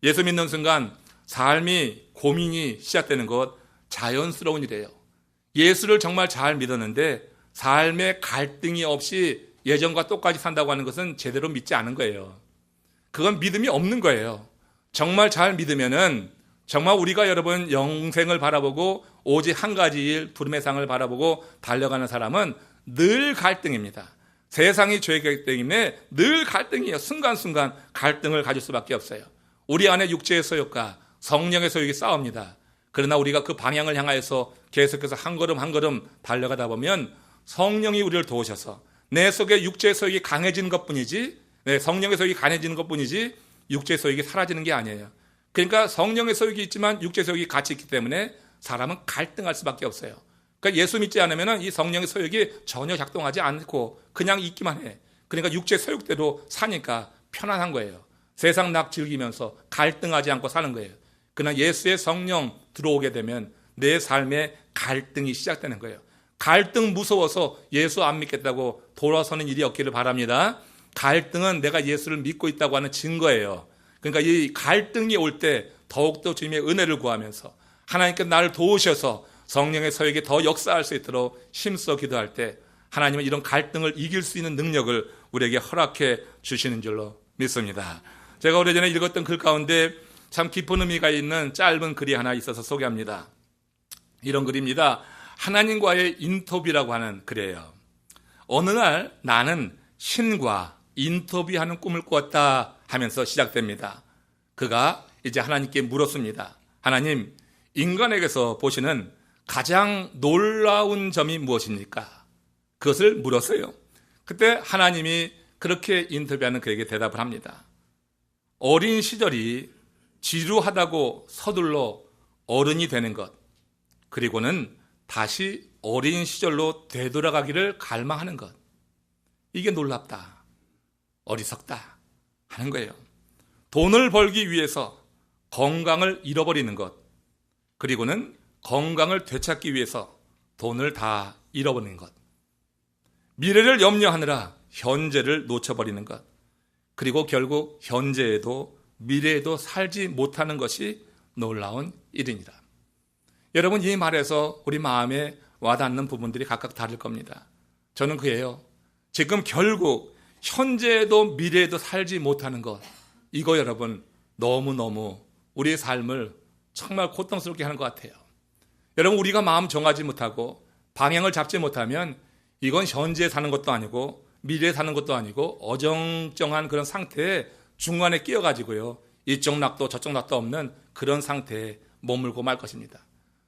예수 믿는 순간 삶이 고민이 시작되는 것 자연스러운 일이에요. 예수를 정말 잘 믿었는데 삶의 갈등이 없이 예전과 똑같이 산다고 하는 것은 제대로 믿지 않은 거예요. 그건 믿음이 없는 거예요. 정말 잘 믿으면은 정말 우리가 여러분 영생을 바라보고 오직 한 가지 일, 부름의 상을 바라보고 달려가는 사람은 늘 갈등입니다. 세상이 죄이기 때문에 늘 갈등이에요. 순간순간 갈등을 가질 수밖에 없어요. 우리 안에 육체의 소욕과 성령의 소욕이 싸웁니다. 그러나 우리가 그 방향을 향하여서 계속해서 한 걸음 한 걸음 달려가다 보면 성령이 우리를 도우셔서 내 속에 육체의 소욕이 강해지는 것뿐이지, 성령의 소욕이 강해지는 것뿐이지 육체의 소욕이 사라지는 게 아니에요. 그러니까 성령의 소욕이 있지만 육체의 소욕이 같이 있기 때문에 사람은 갈등할 수밖에 없어요. 그러니까 예수 믿지 않으면 이 성령의 소욕이 전혀 작동하지 않고 그냥 있기만 해. 그러니까 육체의 소욕대로 사니까 편안한 거예요. 세상 낙 즐기면서 갈등하지 않고 사는 거예요. 그러나 예수의 성령 들어오게 되면 내 삶에 갈등이 시작되는 거예요. 갈등 무서워서 예수 안 믿겠다고 돌아서는 일이 없기를 바랍니다. 갈등은 내가 예수를 믿고 있다고 하는 증거예요. 그러니까 이 갈등이 올 때 더욱더 주님의 은혜를 구하면서 하나님께 나를 도우셔서 성령의 소욕이 더 역사할 수 있도록 힘써 기도할 때 하나님은 이런 갈등을 이길 수 있는 능력을 우리에게 허락해 주시는 줄로 믿습니다. 제가 오래전에 읽었던 글 가운데 참 깊은 의미가 있는 짧은 글이 하나 있어서 소개합니다. 이런 글입니다. 하나님과의 인터뷰라고 하는 글이에요. 어느 날 나는 신과 인터뷰하는 꿈을 꾸었다 하면서 시작됩니다. 그가 이제 하나님께 물었습니다. 하나님, 인간에게서 보시는 가장 놀라운 점이 무엇입니까? 그것을 물었어요. 그때 하나님이 그렇게 인터뷰하는 그에게 대답을 합니다. 어린 시절이 지루하다고 서둘러 어른이 되는 것, 그리고는 다시 어린 시절로 되돌아가기를 갈망하는 것, 이게 놀랍다, 어리석다 하는 거예요. 돈을 벌기 위해서 건강을 잃어버리는 것, 그리고는 건강을 되찾기 위해서 돈을 다 잃어버리는 것, 미래를 염려하느라 현재를 놓쳐버리는 것, 그리고 결국 현재에도 미래에도 살지 못하는 것이 놀라운 일이니라. 여러분, 이 말에서 우리 마음에 와닿는 부분들이 각각 다를 겁니다. 저는 그예요. 지금 결국 현재에도 미래에도 살지 못하는 것, 이거 여러분 너무너무 우리의 삶을 정말 고통스럽게 하는 것 같아요. 여러분, 우리가 마음 정하지 못하고 방향을 잡지 못하면 이건 현재에 사는 것도 아니고 미래에 사는 것도 아니고 어정쩡한 그런 상태에 중간에 끼어가지고요, 이쪽 낙도 저쪽 낙도 없는 그런 상태에 머물고 말 것입니다.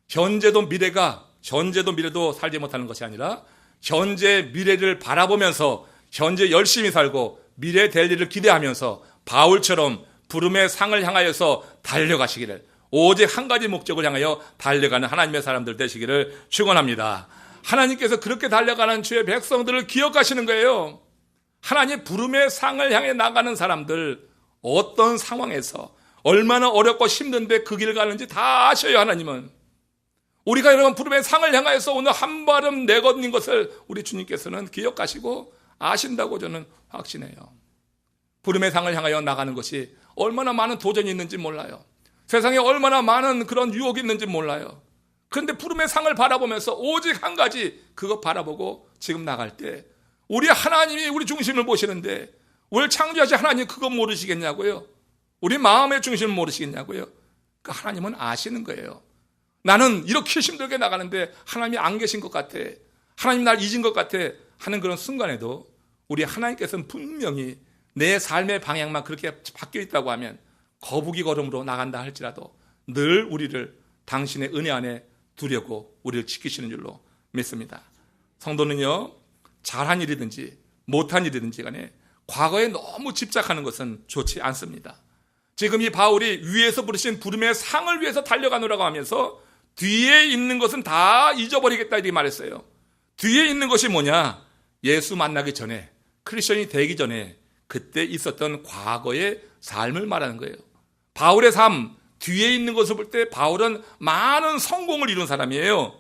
현재도 미래도 살지 못하는 것이 아니라 현재 미래를 바라보면서 현재 열심히 살고 미래 될 일을 기대하면서 바울처럼 부름의 상을 향하여서 달려가시기를, 오직 한 가지 목적을 향하여 달려가는 하나님의 사람들 되시기를 축원합니다. 하나님께서 그렇게 달려가는 주의 백성들을 기억하시는 거예요. 하나님 부름의 상을 향해 나가는 사람들, 어떤 상황에서 얼마나 어렵고 힘든데 그 길을 가는지 다 아셔요. 하나님은 우리가 여러분 부름의 상을 향하여서 오늘 한 발음 내걷는 것을 우리 주님께서는 기억하시고 아신다고 저는 확신해요. 부름의 상을 향하여 나가는 것이 얼마나 많은 도전이 있는지 몰라요. 세상에 얼마나 많은 그런 유혹이 있는지 몰라요. 그런데 부름의 상을 바라보면서 오직 한 가지 그거 바라보고 지금 나갈 때 우리 하나님이 우리 중심을 보시는데 우리를 창조하신 하나님 그거 모르시겠냐고요? 우리 마음의 중심을 모르시겠냐고요? 그러니까 하나님은 아시는 거예요. 나는 이렇게 힘들게 나가는데 하나님이 안 계신 것 같아, 하나님 날 잊은 것 같아 하는 그런 순간에도 우리 하나님께서는 분명히 내 삶의 방향만 그렇게 바뀌어 있다고 하면 거북이 걸음으로 나간다 할지라도 늘 우리를 당신의 은혜 안에 두려고 우리를 지키시는 줄로 믿습니다. 성도는요, 잘한 일이든지 못한 일이든지 간에 과거에 너무 집착하는 것은 좋지 않습니다. 지금 이 바울이 위에서 부르신 부름의 상을 위해서 달려가노라고 하면서 뒤에 있는 것은 다 잊어버리겠다 이렇게 말했어요. 뒤에 있는 것이 뭐냐? 예수 만나기 전에, 크리스천이 되기 전에 그때 있었던 과거의 삶을 말하는 거예요. 바울의 삶, 뒤에 있는 것을 볼 때 바울은 많은 성공을 이룬 사람이에요.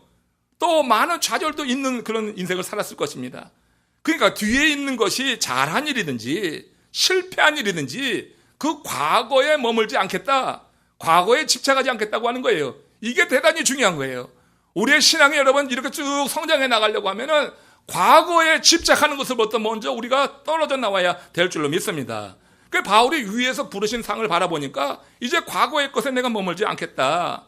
또 많은 좌절도 있는 그런 인생을 살았을 것입니다. 그러니까 뒤에 있는 것이 잘한 일이든지 실패한 일이든지 그 과거에 머물지 않겠다, 과거에 집착하지 않겠다고 하는 거예요. 이게 대단히 중요한 거예요. 우리의 신앙이 여러분 이렇게 쭉 성장해 나가려고 하면은 과거에 집착하는 것을 먼저 우리가 떨어져 나와야 될 줄로 믿습니다. 그 바울이 위에서 부르신 상을 바라보니까 이제 과거의 것에 내가 머물지 않겠다.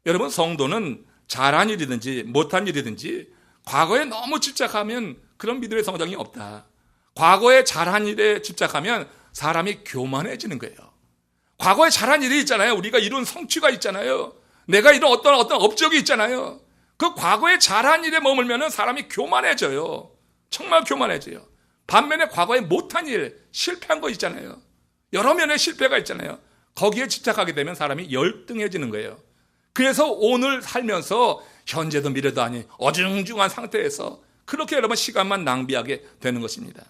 여러분, 성도는 잘한 일이든지 못한 일이든지 과거에 너무 집착하면 그런 믿음의 성장이 없다. 과거에 잘한 일에 집착하면 사람이 교만해지는 거예요. 과거에 잘한 일이 있잖아요. 우리가 이룬 성취가 있잖아요. 내가 이룬 어떤 업적이 있잖아요. 그 과거에 잘한 일에 머물면 사람이 교만해져요. 정말 교만해져요. 반면에 과거에 못한 일, 실패한 거 있잖아요. 여러 면의 실패가 있잖아요. 거기에 집착하게 되면 사람이 열등해지는 거예요. 그래서 오늘 살면서 현재도 미래도 아닌 어중중한 상태에서 그렇게 여러분 시간만 낭비하게 되는 것입니다.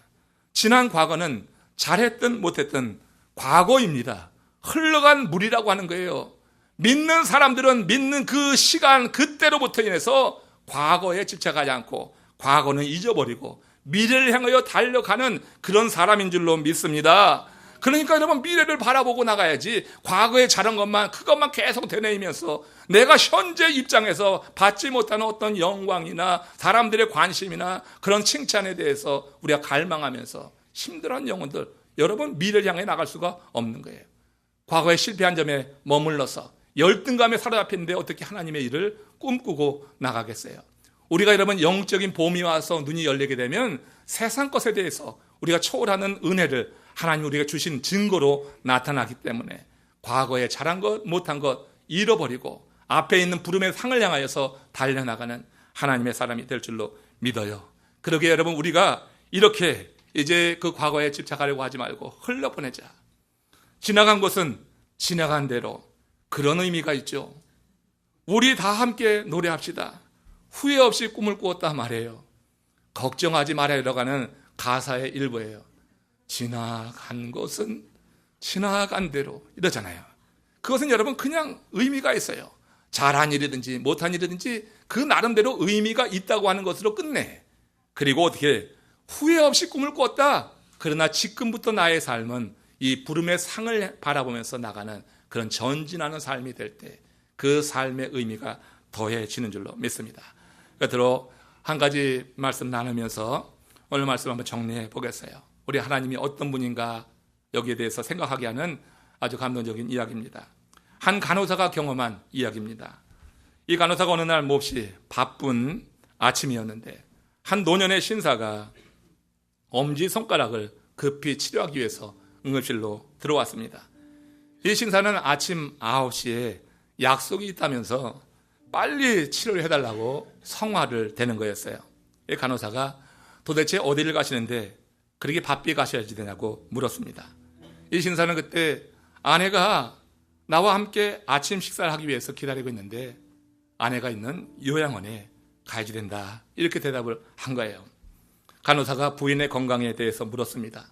지난 과거는 잘했든 못했든 과거입니다. 흘러간 물이라고 하는 거예요. 믿는 사람들은 믿는 그 시간 그때로부터 인해서 과거에 집착하지 않고 과거는 잊어버리고 미래를 향하여 달려가는 그런 사람인 줄로 믿습니다. 그러니까 여러분 미래를 바라보고 나가야지 과거에 잘한 것만 그것만 계속 되뇌이면서 내가 현재 입장에서 받지 못하는 어떤 영광이나 사람들의 관심이나 그런 칭찬에 대해서 우리가 갈망하면서 힘들어하는 영혼들, 여러분 미래를 향해 나갈 수가 없는 거예요. 과거에 실패한 점에 머물러서 열등감에 사로잡히는데 어떻게 하나님의 일을 꿈꾸고 나가겠어요? 우리가 여러분 영적인 봄이 와서 눈이 열리게 되면 세상 것에 대해서 우리가 초월하는 은혜를 하나님 우리가 주신 증거로 나타나기 때문에 과거에 잘한 것, 못한 것 잃어버리고 앞에 있는 부름의 상을 향하여서 달려나가는 하나님의 사람이 될 줄로 믿어요. 그러기에 여러분, 우리가 이렇게 이제 그 과거에 집착하려고 하지 말고 흘려보내자. 지나간 것은 지나간 대로, 그런 의미가 있죠. 우리 다 함께 노래합시다. 후회 없이 꿈을 꾸었다 말해요. 걱정하지 말아요라고 하는 가사의 일부예요. 지나간 것은 지나간 대로 이러잖아요. 그것은 여러분 그냥 의미가 있어요. 잘한 일이든지 못한 일이든지 그 나름대로 의미가 있다고 하는 것으로 끝내. 그리고 어떻게 후회 없이 꿈을 꿨다. 그러나 지금부터 나의 삶은 이 부름의 상을 바라보면서 나가는 그런 전진하는 삶이 될 때 그 삶의 의미가 더해지는 줄로 믿습니다. 끝으로 한 가지 말씀 나누면서 오늘 말씀 한번 정리해 보겠어요. 우리 하나님이 어떤 분인가 여기에 대해서 생각하게 하는 아주 감동적인 이야기입니다. 한 간호사가 경험한 이야기입니다. 이 간호사가 어느 날 몹시 바쁜 아침이었는데 한 노년의 신사가 엄지손가락을 급히 치료하기 위해서 응급실로 들어왔습니다. 이 신사는 아침 9시에 약속이 있다면서 빨리 치료를 해달라고 성화를 대는 거였어요. 이 간호사가 도대체 어디를 가시는데 그렇게 바삐 가셔야지 되냐고 물었습니다. 이 신사는 그때 아내가 나와 함께 아침 식사를 하기 위해서 기다리고 있는데 아내가 있는 요양원에 가야지 된다, 이렇게 대답을 한 거예요. 간호사가 부인의 건강에 대해서 물었습니다.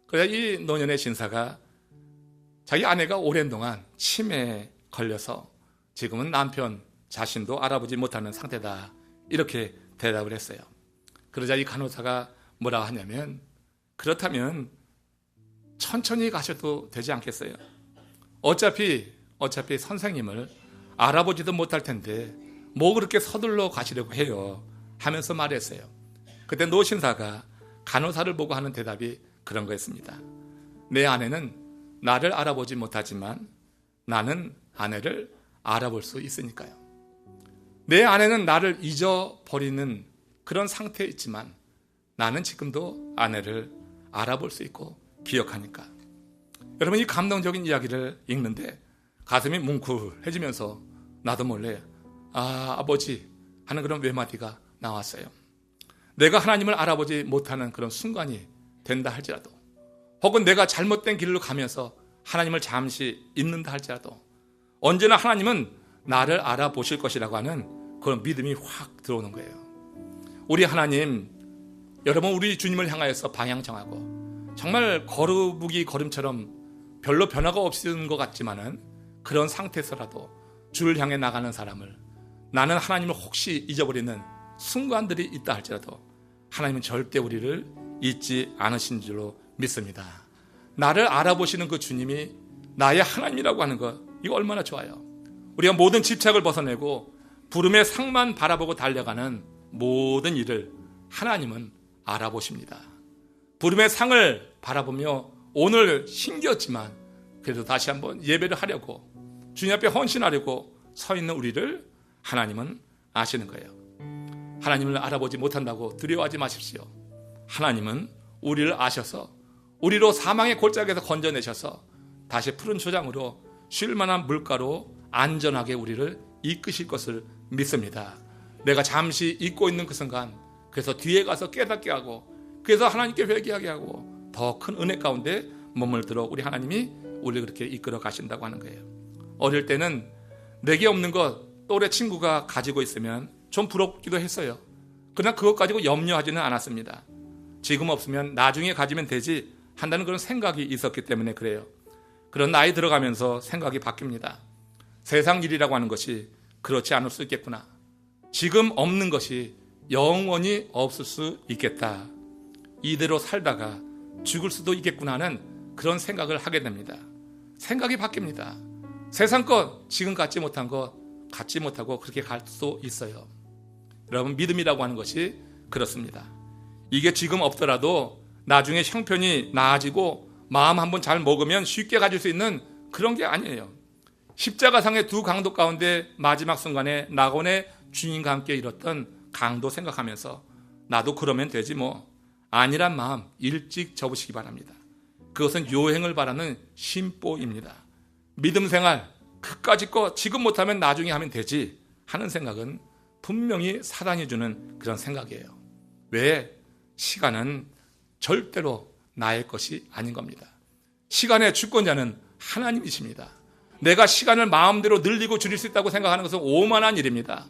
그래야 이 노년의 신사가 자기 아내가 오랜 동안 치매에 걸려서 지금은 남편 자신도 알아보지 못하는 상태다, 이렇게 대답을 했어요. 그러자 이 간호사가 뭐라고 하냐면, 그렇다면 천천히 가셔도 되지 않겠어요? 어차피 선생님을 알아보지도 못할 텐데 뭐 그렇게 서둘러 가시려고 해요, 하면서 말했어요. 그때 노 신사가 간호사를 보고 하는 대답이 그런 거였습니다. 내 아내는 나를 알아보지 못하지만 나는 아내를 알아볼 수 있으니까요. 내 아내는 나를 잊어버리는 그런 상태에 있지만 나는 지금도 아내를 알아볼 수 있고 기억하니까. 여러분, 이 감동적인 이야기를 읽는데 가슴이 뭉클해지면서 나도 몰래 아버지 하는 그런 외마디가 나왔어요. 내가 하나님을 알아보지 못하는 그런 순간이 된다 할지라도, 혹은 내가 잘못된 길로 가면서 하나님을 잠시 잊는다 할지라도 언제나 하나님은 나를 알아보실 것이라고 하는 그런 믿음이 확 들어오는 거예요. 우리 하나님, 여러분, 우리 주님을 향하여서 방향 정하고 정말 거루무기 걸음처럼 별로 변화가 없는 것 같지만은 그런 상태에서라도 주를 향해 나가는 사람을, 나는 하나님을 혹시 잊어버리는 순간들이 있다 할지라도 하나님은 절대 우리를 잊지 않으신 줄로 믿습니다. 나를 알아보시는 그 주님이 나의 하나님이라고 하는 것, 이거 얼마나 좋아요. 우리가 모든 집착을 벗어내고 부름의 상만 바라보고 달려가는 모든 일을 하나님은 알아보십니다. 부름의 상을 바라보며 오늘 힘겼지만 그래도 다시 한번 예배를 하려고, 주님 앞에 헌신하려고 서 있는 우리를 하나님은 아시는 거예요. 하나님을 알아보지 못한다고 두려워하지 마십시오. 하나님은 우리를 아셔서 우리로 사망의 골짜기에서 건져내셔서 다시 푸른 초장으로 쉴만한 물가로 안전하게 우리를 이끄실 것을 믿습니다. 내가 잠시 잊고 있는 그 순간, 그래서 뒤에 가서 깨닫게 하고, 그래서 하나님께 회개하게 하고 더 큰 은혜 가운데 머물들어 우리 하나님이 우리를 그렇게 이끌어 가신다고 하는 거예요. 어릴 때는 내게 없는 것 또래 친구가 가지고 있으면 좀 부럽기도 했어요. 그러나 그것 가지고 염려하지는 않았습니다. 지금 없으면 나중에 가지면 되지 한다는 그런 생각이 있었기 때문에 그래요. 그런 나이 들어가면서 생각이 바뀝니다. 세상 일이라고 하는 것이 그렇지 않을 수 있겠구나. 지금 없는 것이 영원히 없을 수 있겠다. 이대로 살다가 죽을 수도 있겠구나 하는 그런 생각을 하게 됩니다. 생각이 바뀝니다. 세상 것, 지금 갖지 못한 것 갖지 못하고 그렇게 갈 수 있어요. 여러분, 믿음이라고 하는 것이 그렇습니다. 이게 지금 없더라도 나중에 형편이 나아지고 마음 한번 잘 먹으면 쉽게 가질 수 있는 그런 게 아니에요. 십자가상의 두 강도 가운데 마지막 순간에 낙원의 주님과 함께 잃었던 강도 생각하면서 나도 그러면 되지 뭐, 아니란 마음 일찍 접으시기 바랍니다. 그것은 요행을 바라는 심보입니다. 믿음 생활 끝까지 거 지금 못하면 나중에 하면 되지 하는 생각은 분명히 사단이 주는 그런 생각이에요. 왜? 시간은 절대로 나의 것이 아닌 겁니다. 시간의 주권자는 하나님이십니다. 내가 시간을 마음대로 늘리고 줄일 수 있다고 생각하는 것은 오만한 일입니다.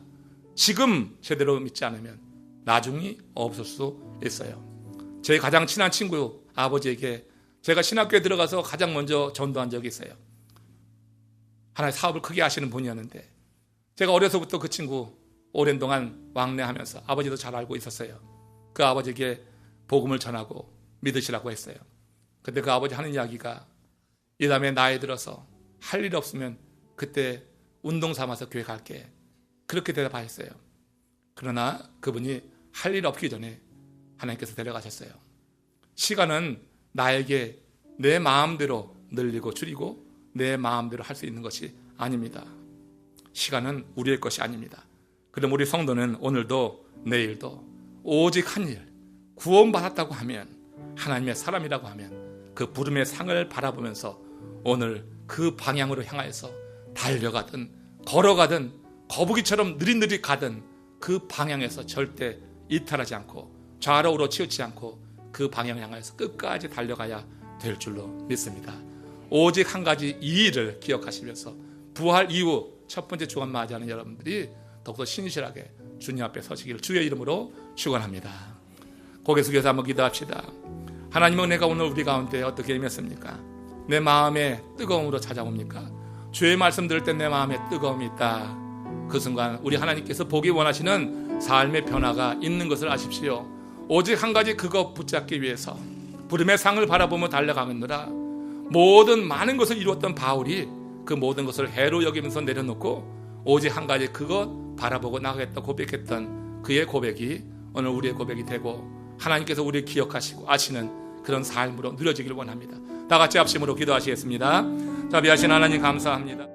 지금 제대로 믿지 않으면 나중이 없을 수 있어요. 제 가장 친한 친구 아버지에게 제가 신학교에 들어가서 가장 먼저 전도한 적이 있어요. 하나의 사업을 크게 하시는 분이었는데 제가 어려서부터 그 친구 오랜 동안 왕래하면서 아버지도 잘 알고 있었어요. 그 아버지에게 복음을 전하고 믿으시라고 했어요. 근데 그 아버지 하는 이야기가 이 다음에 나이 들어서 할 일 없으면 그때 운동 삼아서 교회 갈게. 그렇게 대답하셨어요. 그러나 그분이 할 일 없기 전에 하나님께서 데려가셨어요. 시간은 나에게 내 마음대로 늘리고 줄이고 내 마음대로 할 수 있는 것이 아닙니다. 시간은 우리의 것이 아닙니다. 그럼 우리 성도는 오늘도 내일도 오직 한 일, 구원받았다고 하면 하나님의 사람이라고 하면 그 부름의 상을 바라보면서 오늘 그 방향으로 향하여서 달려가든 걸어가든 거북이처럼 느릿느릿 가든 그 방향에서 절대 이탈하지 않고 좌로 우로 치우치지 않고 그 방향을 향하여서 끝까지 달려가야 될 줄로 믿습니다. 오직 한 가지 이 일을 기억하시면서 부활 이후 첫 번째 주간 맞이하는 여러분들이 더욱더 신실하게 주님 앞에 서시기를 주의 이름으로 축원합니다. 고개 숙여서 한번 기도합시다. 하나님은 내가 오늘 우리 가운데 어떻게 임했습니까? 내 마음에 뜨거움으로 찾아옵니까? 주의 말씀 들을 때 내 마음에 뜨거움이 있다. 그 순간 우리 하나님께서 보기 원하시는 삶의 변화가 있는 것을 아십시오. 오직 한 가지 그거 붙잡기 위해서 부름의 상을 바라보며 달려가느라 모든 많은 것을 이루었던 바울이 그 모든 것을 해로 여기면서 내려놓고 오직 한 가지 그것 바라보고 나가겠다 고백했던 그의 고백이 오늘 우리의 고백이 되고 하나님께서 우리를 기억하시고 아시는 그런 삶으로 누려지길 원합니다. 다 같이 합심으로 기도하시겠습니다. 자비하신 하나님 감사합니다.